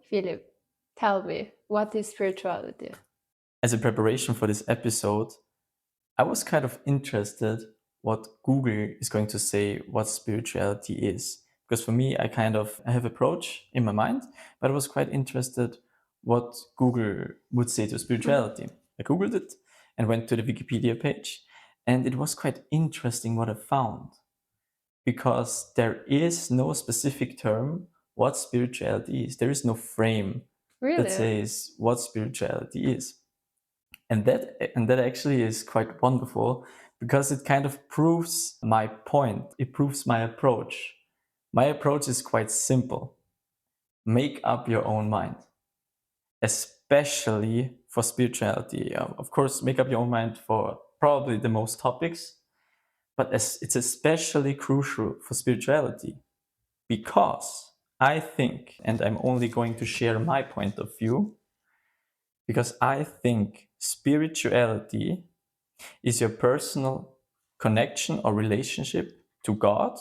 Philip, tell me, what is spirituality? As a preparation for this episode, I was kind of interested what Google is going to say what spirituality is. Because for me, I have approach in my mind, but I was quite interested what Google would say to spirituality. I Googled it and went to the Wikipedia page, and it was quite interesting what I found. Because there is no specific term what spirituality is. There is no frame that Really? says what spirituality is. And that actually is quite wonderful because it kind of proves my point. It proves my approach. My approach is quite simple. Make up your own mind, especially for spirituality. Of course, make up your own mind for probably the most topics, but it's especially crucial for spirituality because I think, and I'm only going to share my point of view, because I think spirituality is your personal connection or relationship to God,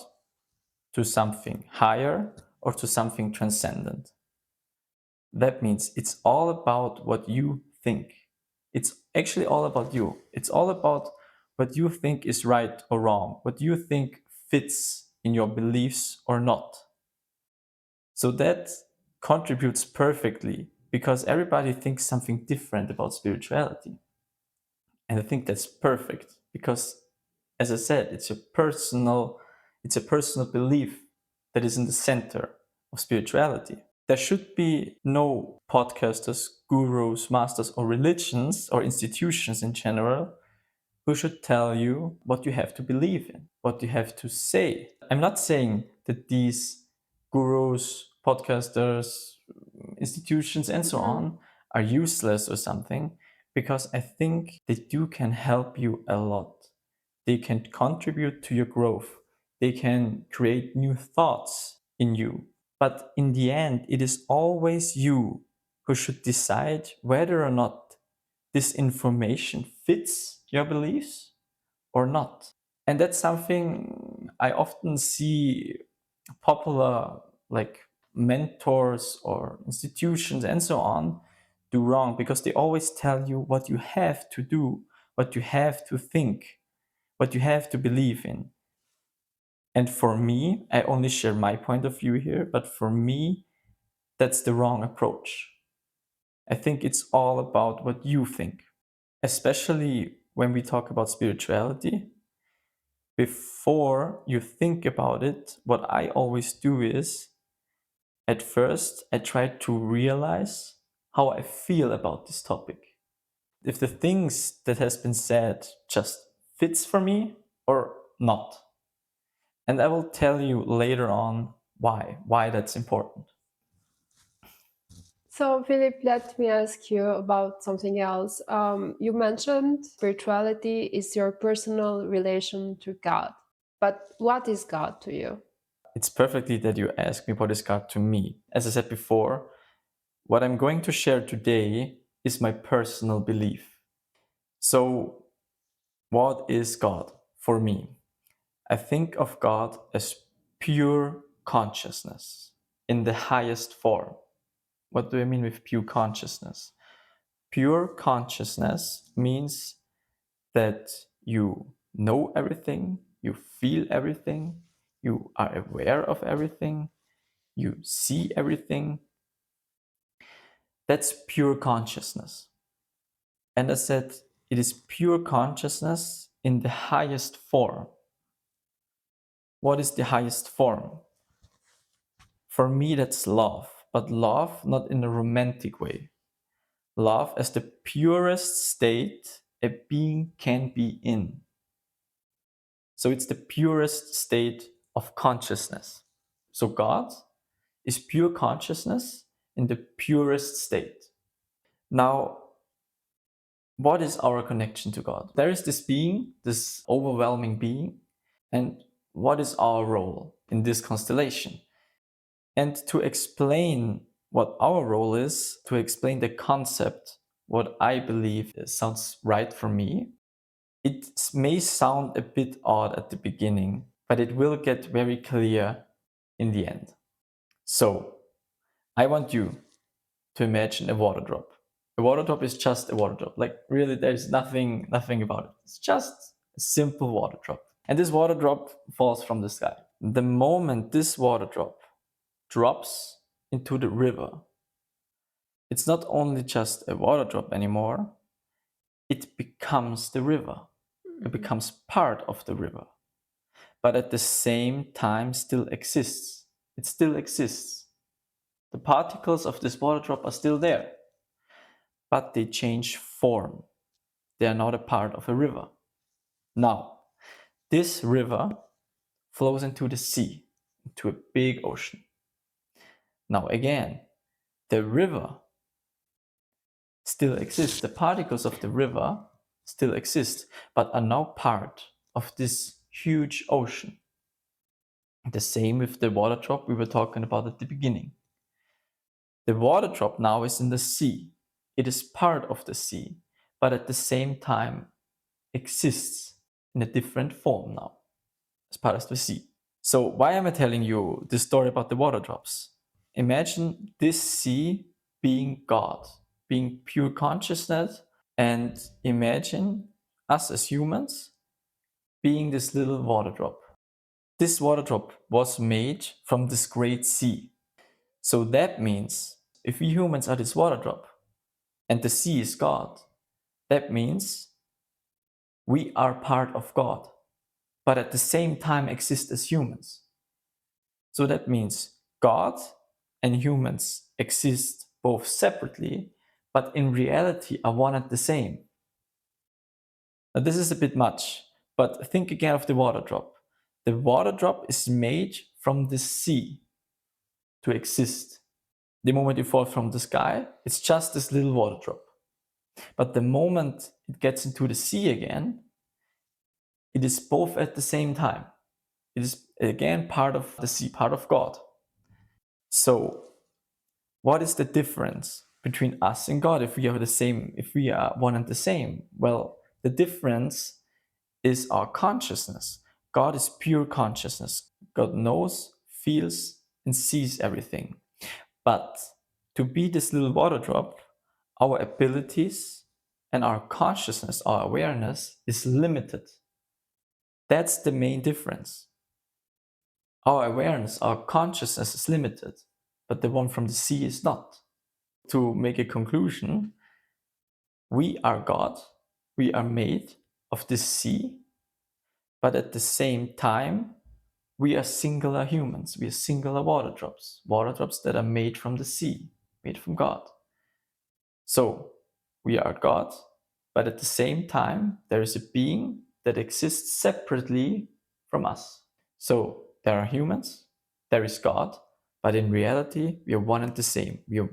to something higher, or to something transcendent. That means it's all about what you think. It's actually all about you. It's all about what you think is right or wrong, what you think fits in your beliefs or not. So that contributes perfectly because everybody thinks something different about spirituality. And I think that's perfect because, as I said, it's a personal belief that is in the center of spirituality. There should be no podcasters, gurus, masters, or religions or institutions in general who should tell you what you have to believe in, what you have to say. I'm not saying that these gurus, podcasters, institutions, and so on are useless or something, because I think they can help you a lot. They can contribute to your growth. They can create new thoughts in you. But in the end, it is always you who should decide whether or not this information fits your beliefs or not. And that's something I often see popular like mentors or institutions and so on do wrong because they always tell you what you have to do, what you have to think, what you have to believe in. And for me, I only share my point of view here, but for me, that's the wrong approach. I think it's all about what you think, especially when we talk about spirituality. Before you think about it, what I always do is at first I try to realize how I feel about this topic. If the things that has been said just fits for me or not. And I will tell you later on why that's important. So, Philip, let me ask you about something else. You mentioned spirituality is your personal relation to God. But what is God to you? It's perfectly that you ask me what is God to me. As I said before, what I'm going to share today is my personal belief. So, what is God for me? I think of God as pure consciousness in the highest form. What do I mean with pure consciousness? Pure consciousness means that you know everything, you feel everything, you are aware of everything, you see everything. That's pure consciousness. And I said, it is pure consciousness in the highest form. What is the highest form? For me, that's love, but love not in a romantic way. Love as the purest state a being can be in. So it's the purest state of consciousness. So God is pure consciousness in the purest state. Now, what is our connection to God? There is this being, this overwhelming being, and what is our role in this constellation? And to explain what our role is, to explain the concept, what I believe sounds right for me, it may sound a bit odd at the beginning, but it will get very clear in the end. So, I want you to imagine a water drop. A water drop is just a water drop. Like really, there's nothing about it. It's just a simple water drop. And this water drop falls from the sky. The moment this water drop drops into the river, it's not only just a water drop anymore, it becomes the river. It becomes part of the river. But at the same time still exists. It still exists. The particles of this water drop are still there, but they change form. They are not a part of a river. Now, this river flows into the sea, into a big ocean. Now again, the river still exists. The particles of the river still exist, but are now part of this huge ocean. The same with the water drop we were talking about at the beginning. The water drop now is in the sea. It is part of the sea, but at the same time exists in a different form now, as part of the sea. So why am I telling you this story about the water drops? Imagine this sea being God, being pure consciousness, and imagine us as humans being this little water drop. This water drop was made from this great sea. So that means if we humans are this water drop and the sea is God, that means we are part of God, but at the same time exist as humans. So that means God and humans exist both separately, but in reality are one and the same. Now, this is a bit much, but think again of the water drop. The water drop is made from the sea to exist. The moment you fall from the sky, it's just this little water drop. But the moment it gets into the sea again, it is both at the same time. It is again part of the sea, part of God. So, what is the difference between us and God if we are the same, if we are one and the same? Well, the difference is our consciousness. God is pure consciousness. God knows, feels, and sees everything. But to be this little water drop, our abilities and our consciousness, our awareness is limited. That's the main difference. Our awareness, our consciousness is limited, but the one from the sea is not. To make a conclusion, we are God, we are made of this sea, but at the same time, we are singular humans, we are singular water drops that are made from the sea, made from God. So, we are God, but at the same time, there is a being that exists separately from us. So, there are humans, there is God, but in reality, we are one and the same. We are,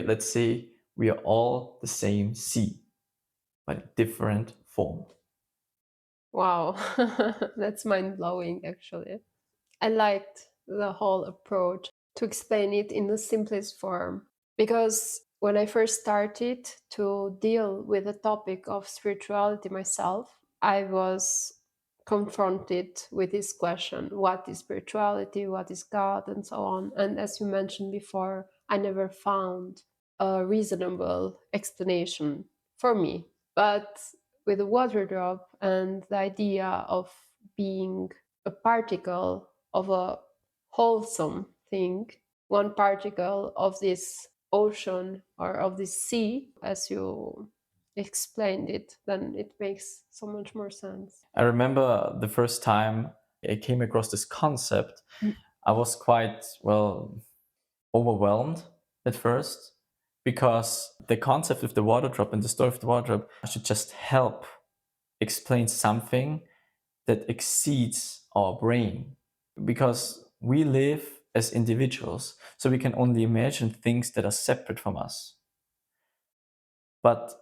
let's say, we are all the same sea, but in different form. Wow, that's mind blowing, actually. I liked the whole approach to explain it in the simplest form because when I first started to deal with the topic of spirituality myself, I was confronted with this question: what is spirituality, what is God, and so on. And as you mentioned before, I never found a reasonable explanation for me. But with the water drop and the idea of being a particle of a wholesome thing, one particle of this ocean or of this sea, as you explained it, then it makes so much more sense. I remember the first time I came across this concept, I was quite, overwhelmed at first because the concept of the water drop and the story of the water drop should just help explain something that exceeds our brain. Because we live as individuals, so we can only imagine things that are separate from us. But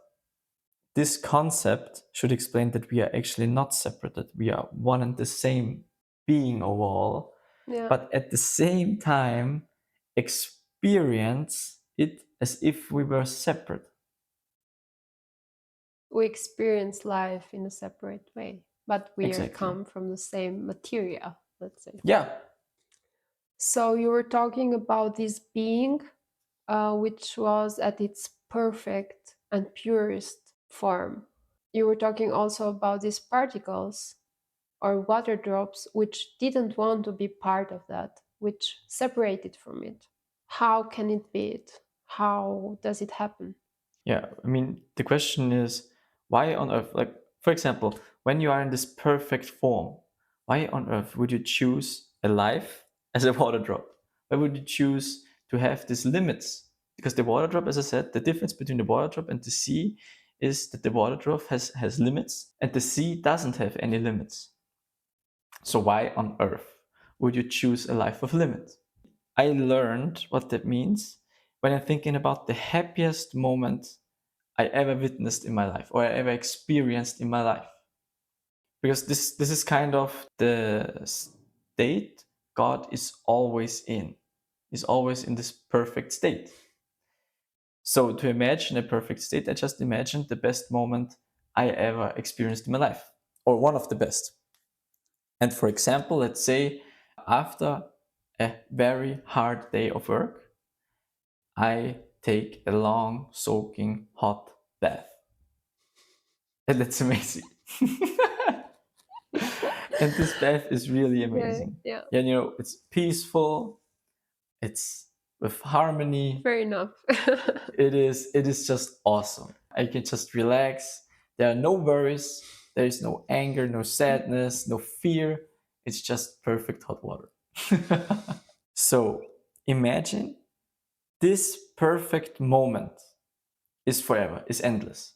this concept should explain that we are actually not separated. We are one and the same being overall, but at the same time experience it as if we were separate. We experience life in a separate way, but we Exactly. come from the same material, let's say. Yeah. So you were talking about this being which was at its perfect and purest form. You were talking also about these particles or water drops which didn't want to be part of that, which separated from it. How can it be it? How does it happen? Yeah, I mean, the question is, why on earth, like, for example, when you are in this perfect form, why on earth would you choose a life as a water drop? Why would you choose to have these limits? Because the water drop, as I said, the difference between the water drop and the sea is that the water drop has limits and the sea doesn't have any limits. So why on earth would you choose a life of limits? I learned what that means when I'm thinking about the happiest moment I ever witnessed in my life or I ever experienced in my life. Because this is kind of the state God is always in. He's always in this perfect state. So to imagine a perfect state, I just imagined the best moment I ever experienced in my life, or one of the best. And for example, let's say after a very hard day of work, I take a long, soaking, hot bath. And that's amazing. And this bath is really Yeah, amazing. yeah, Yeah, you know, it's peaceful, it's with harmony. fair enough. It is just awesome. I can just relax. There are no worries, there is no anger, no sadness, no fear. It's just perfect hot water. So imagine this perfect moment is forever, is endless.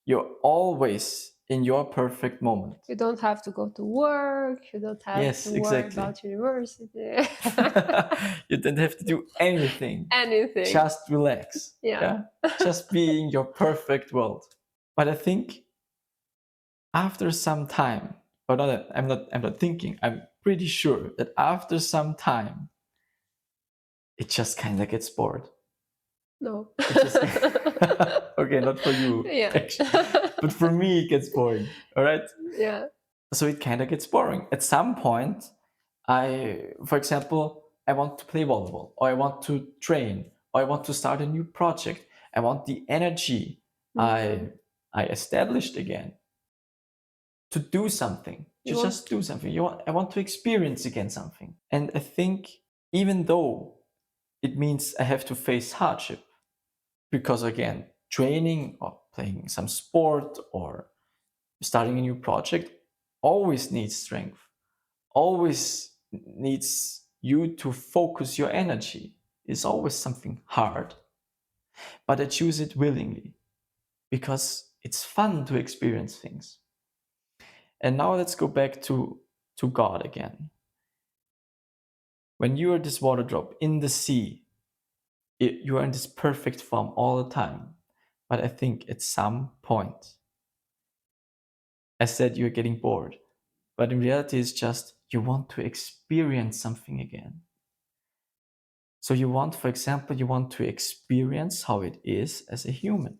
You're always in your perfect moment. You don't have to go to work, you don't have to Yes, worry exactly. about university. You don't have to do anything. Anything. Just relax. Yeah. Just be in your perfect world. But I think after some time, or not, I'm not thinking, I'm pretty sure that after some time, it just kind of gets bored. No. It just okay, not for you, Yeah. actually, but for me, it gets boring. All right. Yeah. So it kind of gets boring. At some point, for example, I want to play volleyball, or I want to train, or I want to start a new project. I want the energy Mhm. I established again to do something, to You want just do something. I want to experience again something. And I think even though it means I have to face hardship, because again, training or playing some sport or starting a new project always needs strength, always needs you to focus your energy. It's always something hard, but I choose it willingly because it's fun to experience things. And now let's go back to God again. When you are this water drop in the sea, you are in this perfect form all the time. But I think at some point, I said you're getting bored, but in reality, it's just you want to experience something again. So you want, for example, you want to experience how it is as a human.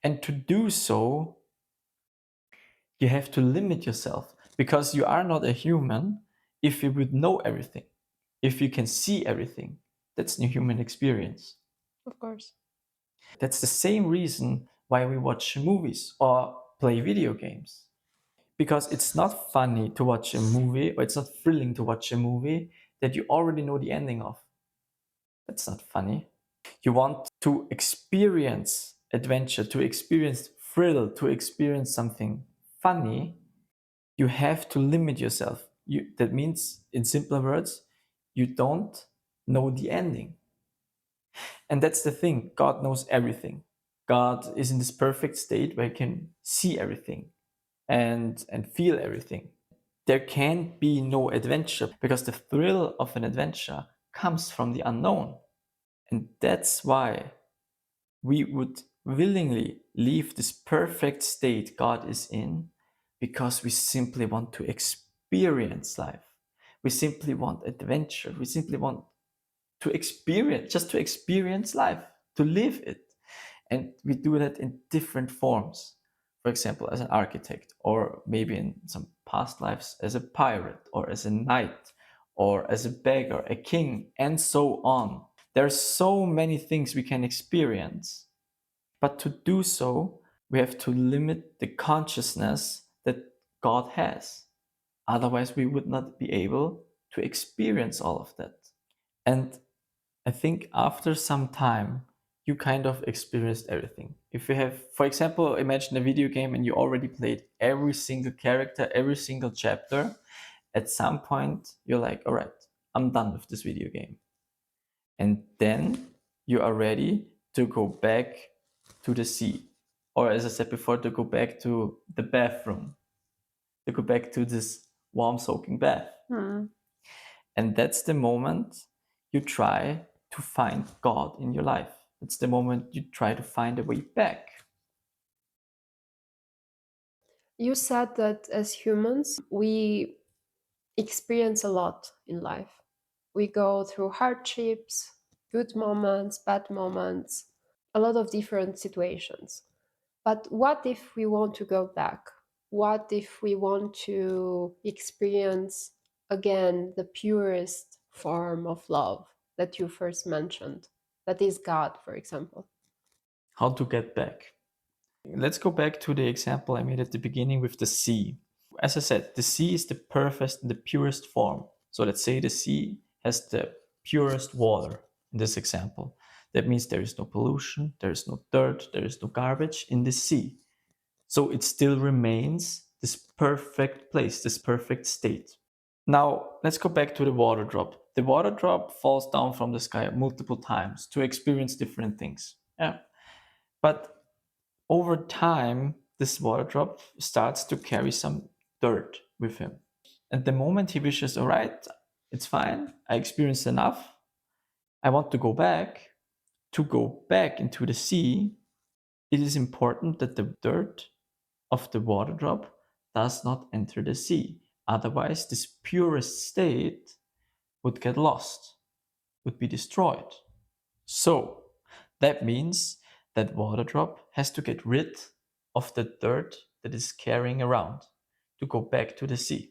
And to do so, you have to limit yourself because you are not a human if you would know everything, if you can see everything. That's the human experience. of course. That's the same reason why we watch movies or play video games. Because it's not funny to watch a movie, or it's not thrilling to watch a movie that you already know the ending of. That's not funny. You want to experience adventure, to experience thrill, to experience something funny, you have to limit yourself. That means, in simpler words, you don't know the ending. And that's the thing, God knows everything. God is in this perfect state where he can see everything and feel everything. There can be no adventure because the thrill of an adventure comes from the unknown. And that's why we would willingly leave this perfect state God is in because we simply want to experience life. We simply want adventure. We simply want to experience, just to experience life, to live it. And we do that in different forms. For example, as an architect, or maybe in some past lives as a pirate, or as a knight, or as a beggar, a king, and so on. There's so many things we can experience, but to do so, we have to limit the consciousness that God has. Otherwise, we would not be able to experience all of that. And I think after some time, you kind of experienced everything. If you have, for example, imagine a video game and you already played every single character, every single chapter, at some point you're like, all right, I'm done with this video game. And then you are ready to go back to the sea. Or as I said before, to go back to the bathroom, to go back to this warm soaking bath. And that's the moment you try to find God in your life. It's the moment you try to find a way back. You said that as humans, we experience a lot in life. We go through hardships, good moments, bad moments, a lot of different situations. But what if we want to go back? What if we want to experience again the purest form of love that you first mentioned? That is God, for example. How to get back? Let's go back to the example I made at the beginning with the sea. As I said, the sea is the perfect, the purest form. So let's say the sea has the purest water in this example. That means there is no pollution, there is no dirt, there is no garbage in the sea. So it still remains this perfect place, this perfect state. Now, let's go back to the water drop. The water drop falls down from the sky multiple times to experience different things. Yeah. But over time, this water drop starts to carry some dirt with him. And the moment he wishes, all right, it's fine, I experienced enough, I want to go back, into the sea, it is important that the dirt of the water drop does not enter the sea. Otherwise, this purest state would get lost, would be destroyed. So that means that water drop has to get rid of the dirt that is carrying around to go back to the sea.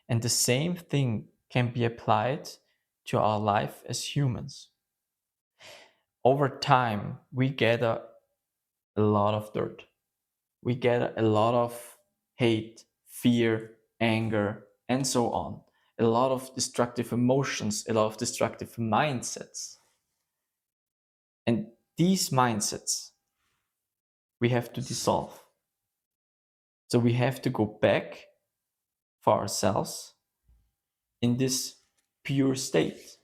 And the same thing can be applied to our life as humans. Over time, we gather a lot of dirt. We gather a lot of hate, fear, anger, and so on. A lot of destructive emotions, a lot of destructive mindsets. And these mindsets we have to dissolve. So we have to go back for ourselves in this pure state.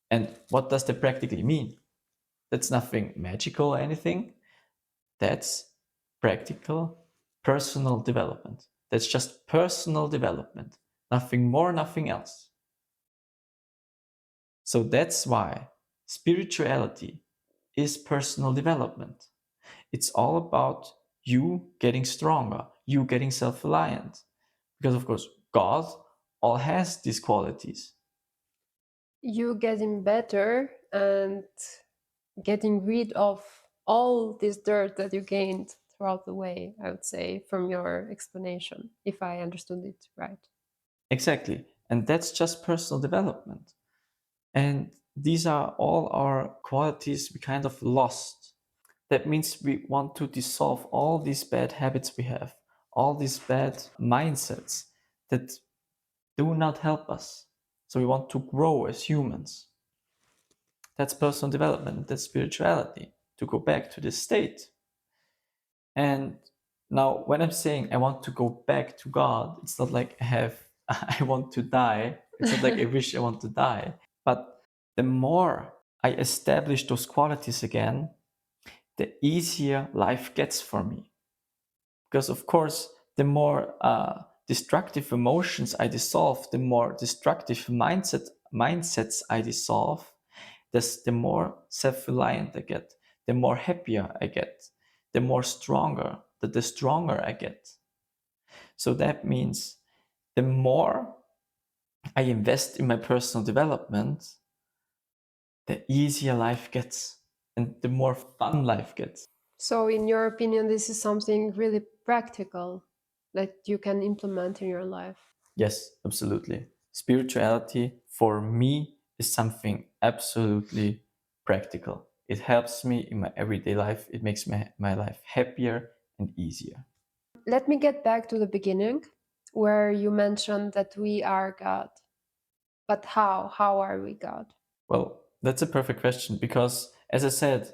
And what does that practically mean? That's nothing magical or anything. That's practical personal development. That's just personal development. Nothing more, nothing else. So that's why spirituality is personal development. It's all about you getting stronger, you getting self-reliant. Because of course, God all has these qualities. You getting better and getting rid of all this dirt that you gained throughout the way, I would say, from your explanation, if I understood it right. Exactly. And that's just personal development. And these are all our qualities we kind of lost. That means we want to dissolve all these bad habits we have, all these bad mindsets that do not help us. So we want to grow as humans. That's personal development, that's spirituality, to go back to this state. And now, when I'm saying I want to go back to God, it's not like I want to die. It's not like I wish I want to die. But the more I establish those qualities again, the easier life gets for me. Because, of course, the more destructive emotions I dissolve, the more destructive mindsets I dissolve, the more self-reliant I get, the more happier I get, the more stronger, the stronger I get. So that means the more I invest in my personal development, the easier life gets and the more fun life gets. So, in your opinion, this is something really practical that you can implement in your life. Yes, absolutely. Spirituality for me is something absolutely practical. It helps me in my everyday life. It makes my life happier and easier. Let me get back to the beginning where you mentioned that we are God. But how? How are we God? Well, that's a perfect question because, as I said,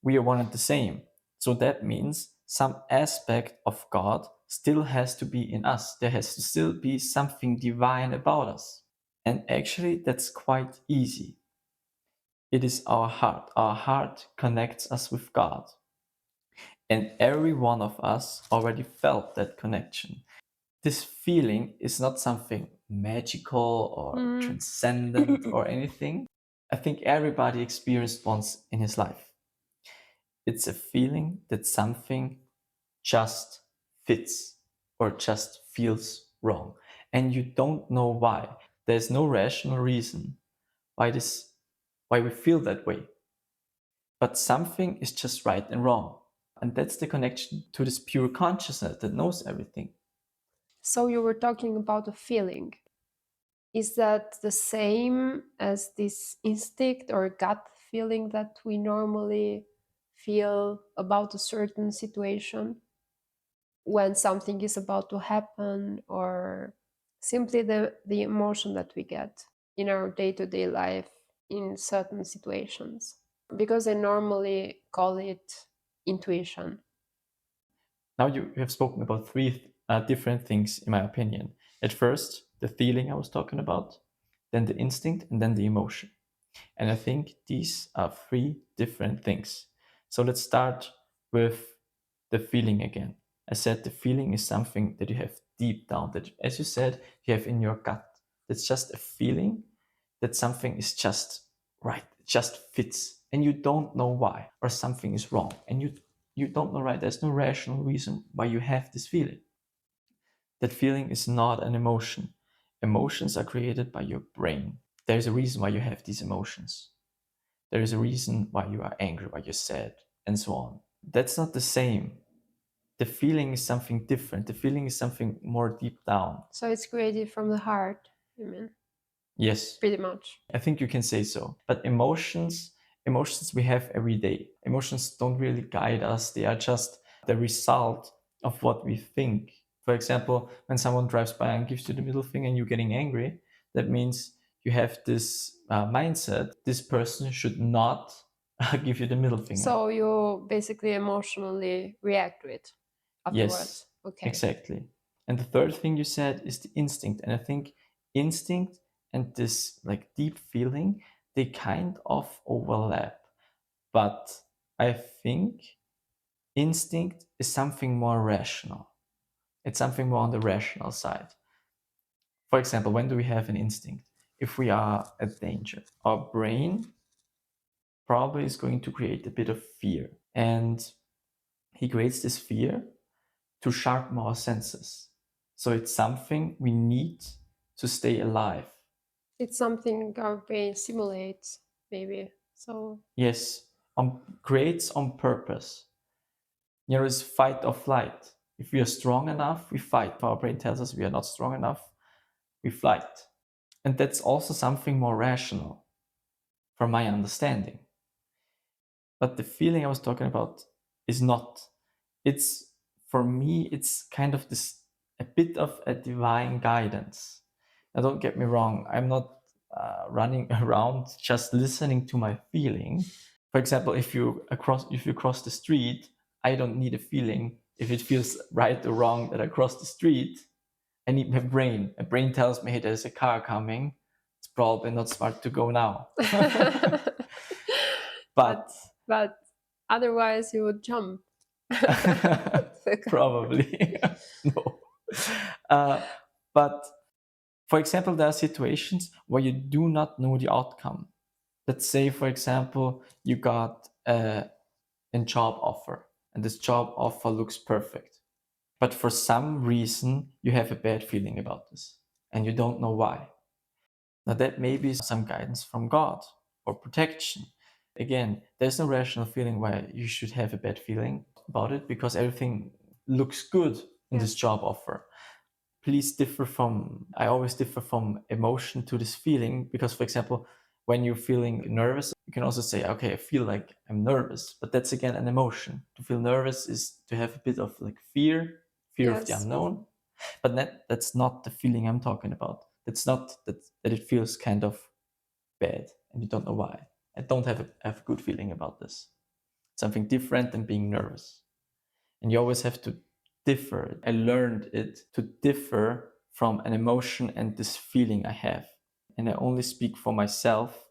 we are one and the same. So that means some aspect of God still has to be in us. There has to still be something divine about us. And actually, that's quite easy. It is our heart. Our heart connects us with God. And every one of us already felt that connection. This feeling is not something magical or transcendent or anything. I think everybody experienced once in his life. It's a feeling that something just fits or just feels wrong. And you don't know why. There's no rational reason why we feel that way. But something is just right and wrong. And that's the connection to this pure consciousness that knows everything. So you were talking about a feeling. Is that the same as this instinct or gut feeling that we normally feel about a certain situation when something is about to happen, or simply the emotion that we get in our day-to-day life in certain situations? Because I normally call it intuition. Now you have spoken about three different things, in my opinion. At first, the feeling I was talking about, then the instinct, and then the emotion. And I think these are three different things. So let's start with the feeling again. I said the feeling is something that you have deep down, that, as you said, you have in your gut. It's just a feeling that something is just right, it just fits, and you don't know why, or something is wrong, and you don't know, right? There's no rational reason why you have this feeling. That feeling is not an emotion. Emotions are created by your brain. There's a reason why you have these emotions. There is a reason why you are angry, why you're sad, and so on. That's not the same. The feeling is something different. The feeling is something more deep down. So it's created from the heart, I mean, Yes, pretty much. I think you can say so. But emotions we have every day. Emotions don't really guide us. They are just the result of what we think. For example, when someone drives by and gives you the middle finger and you're getting angry, that means you have this mindset. This person should not give you the middle finger. So you basically emotionally react to it Yes, afterwards. Okay. exactly. And the third thing you said is the instinct. And I think instinct and this like deep feeling, they kind of overlap. But I think instinct is something more rational. It's something more on the rational side. For example, when do we have an instinct? If we are at danger, our brain probably is going to create a bit of fear. And he creates this fear to sharpen our senses. So it's something we need to stay alive. It's something our brain simulates, maybe. So, Yes, creates on purpose. It's fight or flight. If we are strong enough, we fight. If our brain tells us we are not strong enough, we flight. And that's also something more rational, from my understanding. But the feeling I was talking about is not. It's, for me, it's kind of this, a bit of a divine guidance. Now, don't get me wrong, I'm not running around just listening to my feeling. For example, if you cross the street, I don't need a feeling if it feels right or wrong that I cross the street. I need my brain. My brain tells me, hey, there's a car coming. It's probably not smart to go now. but But but otherwise you would jump. probably no. Uh, but for example, there are situations where you do not know the outcome. Let's say, for example, you got a job offer, and this job offer looks perfect. But for some reason, you have a bad feeling about this, and you don't know why. Now, that may be some guidance from God or protection. Again, there's no rational feeling why you should have a bad feeling about it because everything looks good in Yeah. this job offer. I always differ from emotion to this feeling because, for example, when you're feeling nervous, You can also say, okay, I feel like I'm nervous, but that's again an emotion. To feel nervous is to have a bit of like fear of the Yes. unknown, but that's not the feeling I'm talking about. That's not that it feels kind of bad and you don't know why. I don't have a good feeling about this. Something different than being nervous. And you always have to differ. I learned it to differ from an emotion and this feeling I have. And I only speak for myself.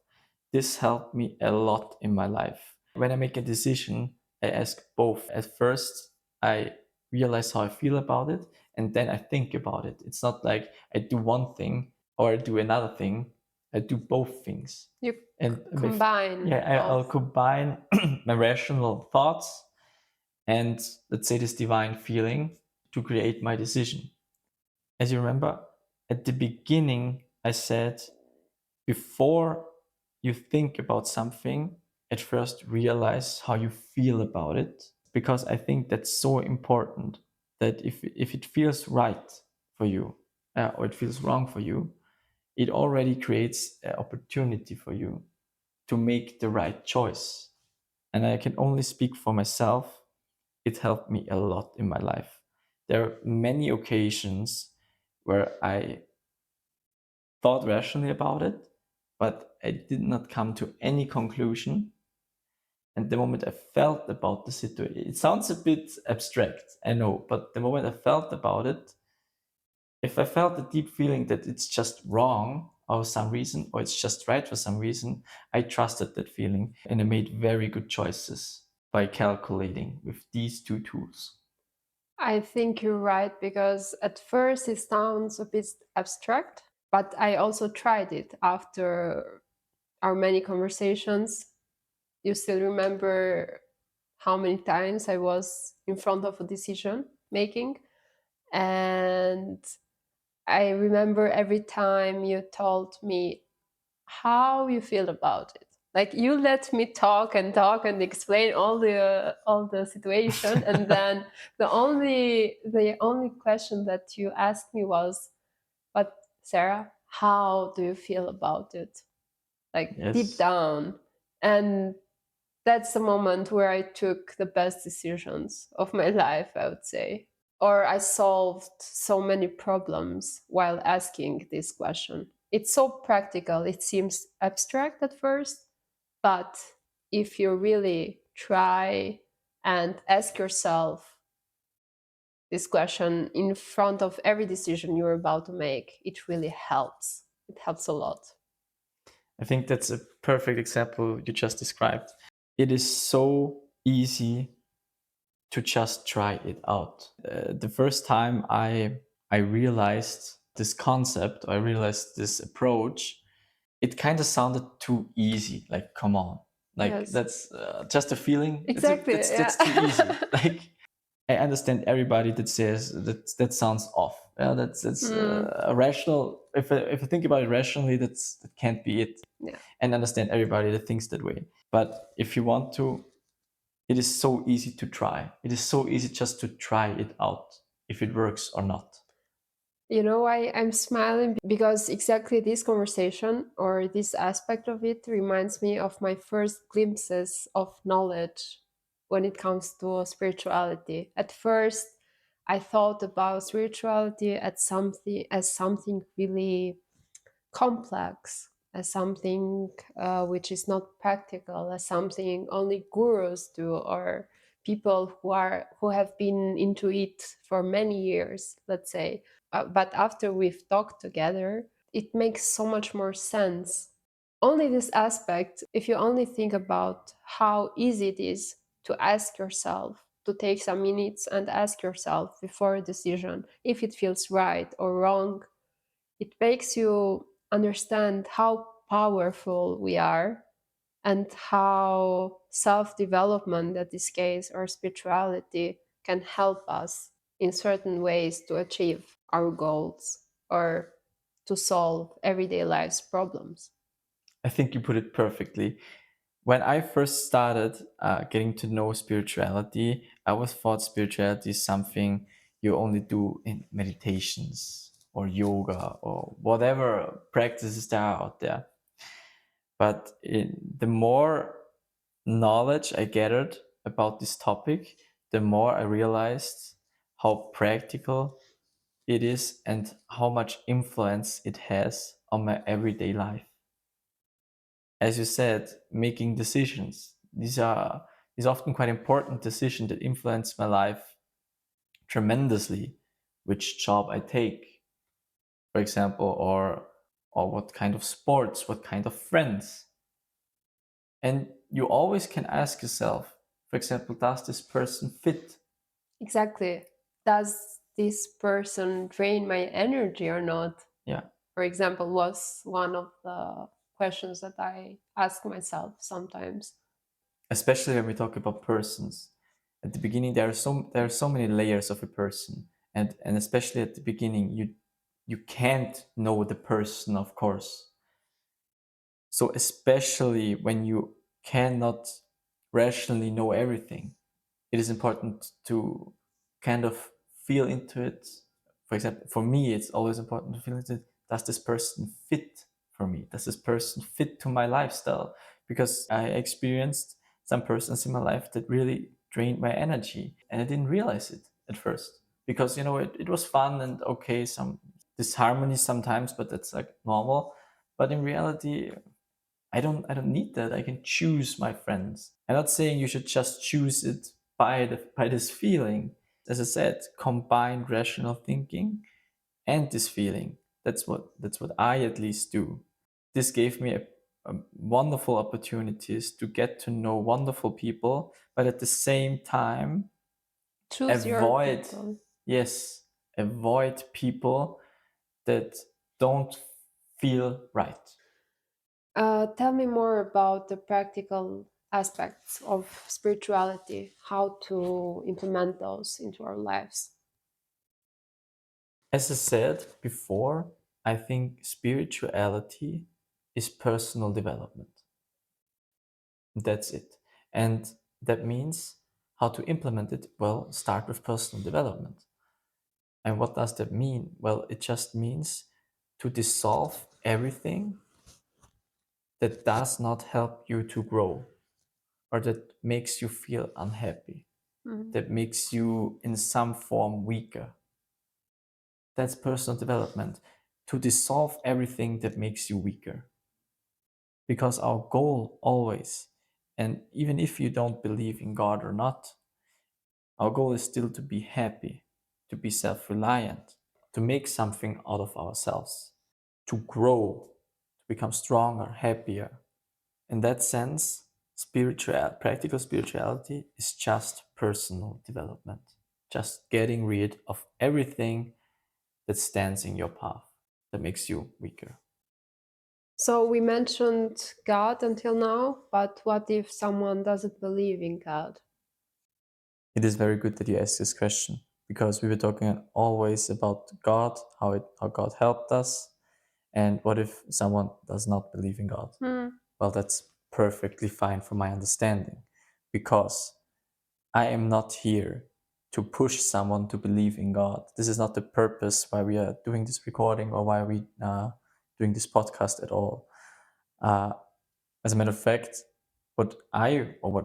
This helped me a lot in my life. When I make a decision, I ask both. At first, I realize how I feel about it, and then I think about it. It's not like I do one thing or I do another thing. I do both things. You And combine I'll both. combine my rational thoughts and, let's say, this divine feeling to create my decision. As you remember, at the beginning, I said, before you think about something, at first realize how you feel about it. Because I think that's so important, that if it feels right for you or it feels wrong for you, it already creates an opportunity for you to make the right choice. And I can only speak for myself. It helped me a lot in my life. There are many occasions where I thought rationally about it, but I did not come to any conclusion. And the moment I felt about the situation, it sounds a bit abstract, I know, but the moment I felt about it, if I felt a deep feeling that it's just wrong for some reason, or it's just right for some reason, I trusted that feeling and I made very good choices by calculating with these two tools. I think you're right because at first it sounds a bit abstract, but I also tried it after our many conversations. You still remember how many times I was in front of a decision making. And I remember every time you told me how you feel about it. Like you let me talk and explain all the situation, and then the only question that you asked me was, "But Sarah, how do you feel about it?" Like deep Yes. down, and that's the moment where I took the best decisions of my life, I would say. Or I solved so many problems while asking this question. It's so practical. It seems abstract at first, but if you really try and ask yourself this question in front of every decision you're about to make, it really helps. It helps a lot. I think that's a perfect example you just described. It is so easy to just try it out. The first time I realized this concept, I realized this approach, it kind of sounded too easy. Like, come on, like Yes, that's just a feeling. exactly. That's too easy. Yeah. Like, I understand everybody that says that sounds off. Yeah, that's Mm, a rational. If I think about it rationally, that can't be it. yeah. And understand everybody that thinks that way. But if you want to, it is so easy to try. It is so easy just to try it out if it works or not. You know why I'm smiling? Because exactly this conversation or this aspect of it reminds me of my first glimpses of knowledge when it comes to spirituality. At first, I thought about spirituality as something really complex, as something which is not practical, as something only gurus do or people who have been into it for many years, let's say. But after we've talked together, it makes so much more sense. Only this aspect, if you only think about how easy it is to ask yourself, to take some minutes and ask yourself before a decision if it feels right or wrong, it makes you understand how powerful we are and how self development, in this case, or spirituality, can help us in certain ways to achieve our goals or to solve everyday life's problems. I think you put it perfectly. When I first started getting to know spirituality, I always thought spirituality is something you only do in meditations or yoga or whatever practices there are out there. But the more knowledge I gathered about this topic, the more I realized how practical it is and how much influence it has on my everyday life. As you said, making decisions. These often quite important decisions that influence my life tremendously. Which job I take, for example, or what kind of sports, what kind of friends. And you always can ask yourself, for example, does this person fit? Exactly. Does this person drain my energy or not? Yeah. For example, was one of the questions that I ask myself sometimes. Especially when we talk about persons. At the beginning, there are so many layers of a person, and especially at the beginning, you can't know the person, of course. So especially when you cannot rationally know everything, it is important to kind of feel into it. For example, for me, it's always important to feel into it. Does this person fit for me? Does this person fit to my lifestyle? Because I experienced some persons in my life that really drained my energy, and I didn't realize it at first because it was fun and okay, some disharmony sometimes, but that's like normal. But in reality, I don't need that. I can choose my friends. I'm not saying you should just choose it by this feeling. As I said, combine rational thinking and this feeling. That's what I at least do. This gave me a wonderful opportunities to get to know wonderful people, but at the same time Choose your avoid people. yes, avoid people that don't feel right. Tell me more about the practical aspects of spirituality, how to implement those into our lives. As I said before, I think spirituality is personal development. That's it. And that means how to implement it? Well, start with personal development. And what does that mean? Well, it just means to dissolve everything that does not help you to grow or that makes you feel unhappy, Mhm. that makes you in some form weaker. That's personal development. To dissolve everything that makes you weaker. Because our goal always, and even if you don't believe in God or not, our goal is still to be happy, to be self reliant, to make something out of ourselves, to grow, to become stronger, happier. In that sense, practical spirituality is just personal development, just getting rid of everything that stands in your path, that makes you weaker. So we mentioned God until now, but what if someone doesn't believe in God? It is very good that you asked this question because we were talking always about God, how God helped us, and what if someone does not believe in God? Hmm. Well, that's perfectly fine from my understanding because I am not here to push someone to believe in God. This is not the purpose why we are doing this recording or why we are doing this podcast at all. Uh, as a matter of fact, what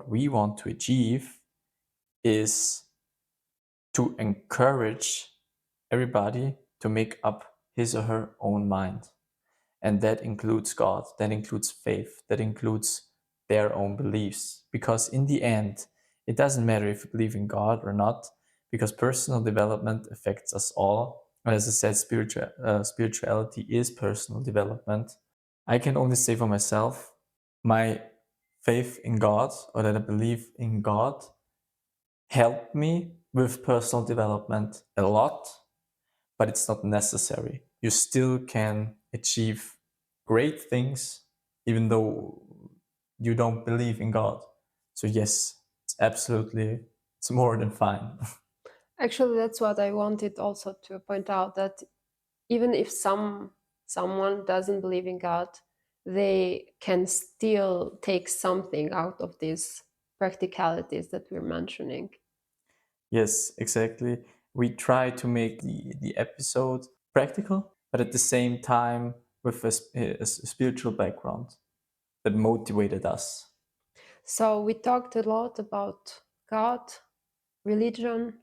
we want to achieve is to encourage everybody to make up his or her own mind. And that includes God, that includes faith, that includes their own beliefs. Because in the end, it doesn't matter if you believe in God or not, because personal development affects us all. As I said, spirituality is personal development. I can only say for myself, my faith in God, or that I believe in God, helped me with personal development a lot, but it's not necessary. You still can achieve great things even though you don't believe in God. So yes, it's more than fine. Actually, that's what I wanted also to point out, that even if someone doesn't believe in God, they can still take something out of these practicalities that we're mentioning. Yes, exactly. We try to make the episode practical, but at the same time with a spiritual background. that motivated us. So we talked a lot about God, religion,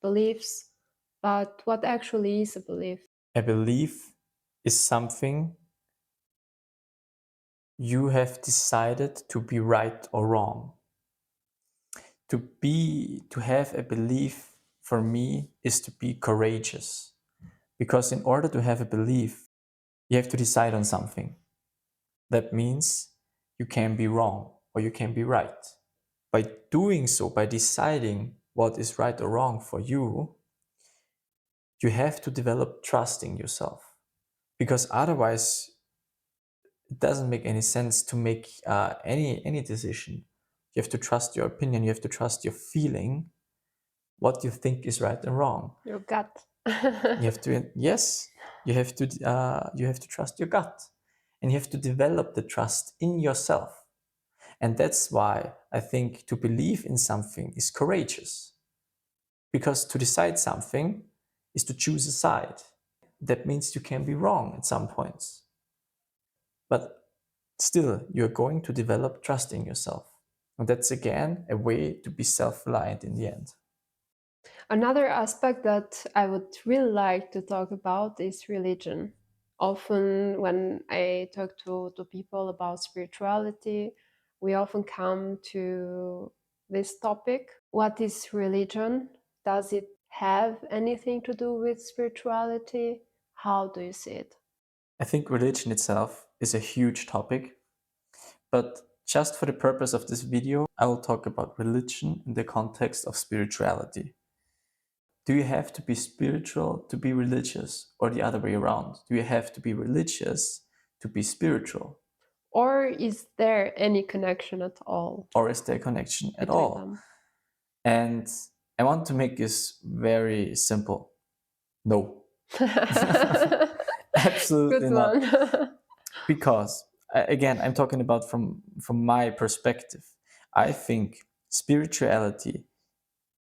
beliefs, but what actually is a belief? A belief is something you have decided to be right or wrong. To have a belief for me is to be courageous. Because in order to have a belief, you have to decide on something. That means you can be wrong or you can be right. By doing so, by deciding what is right or wrong for you, you have to develop trust in yourself. Because otherwise, it doesn't make any sense to make any decision. You have to trust your opinion, you have to trust your feeling, what you think is right and wrong. Your gut. You have to, yes, you have to trust your gut, and you have to develop the trust in yourself. And that's why I think to believe in something is courageous, because to decide something is to choose a side. That means you can be wrong at some points, but still you're going to develop trust in yourself, and that's again a way to be self-reliant in the end. Another aspect that I would really like to talk about is religion. Often, when I talk to people about spirituality, we often come to this topic. What is religion? Does it have anything to do with spirituality? How do you see it? I think religion itself is a huge topic, but just for the purpose of this video, I will talk about religion in the context of spirituality. Do you have to be spiritual to be religious, or the other way around? Do you have to be religious to be spiritual? Or is there any connection at all Or is there a connection at between all? them? And I want to make this very simple. No. Absolutely Good not. one. Because again, I'm talking about from my perspective. I think spirituality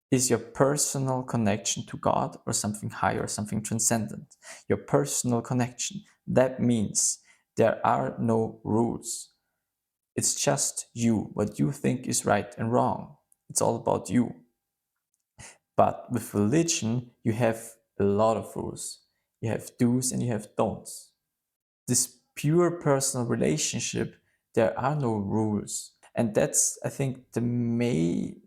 is your personal connection to God or something higher, something transcendent. Your personal connection. That means there are no rules. It's just you, what you think is right and wrong. It's all about you. But with religion, you have a lot of rules. You have do's and you have don'ts. This pure personal relationship, there are no rules. And that's, I think, the main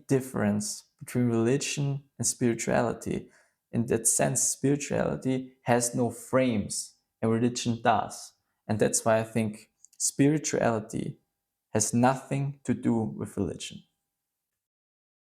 difference between religion and spirituality. In that sense, spirituality has no frames and religion does. And that's why I think spirituality has nothing to do with religion.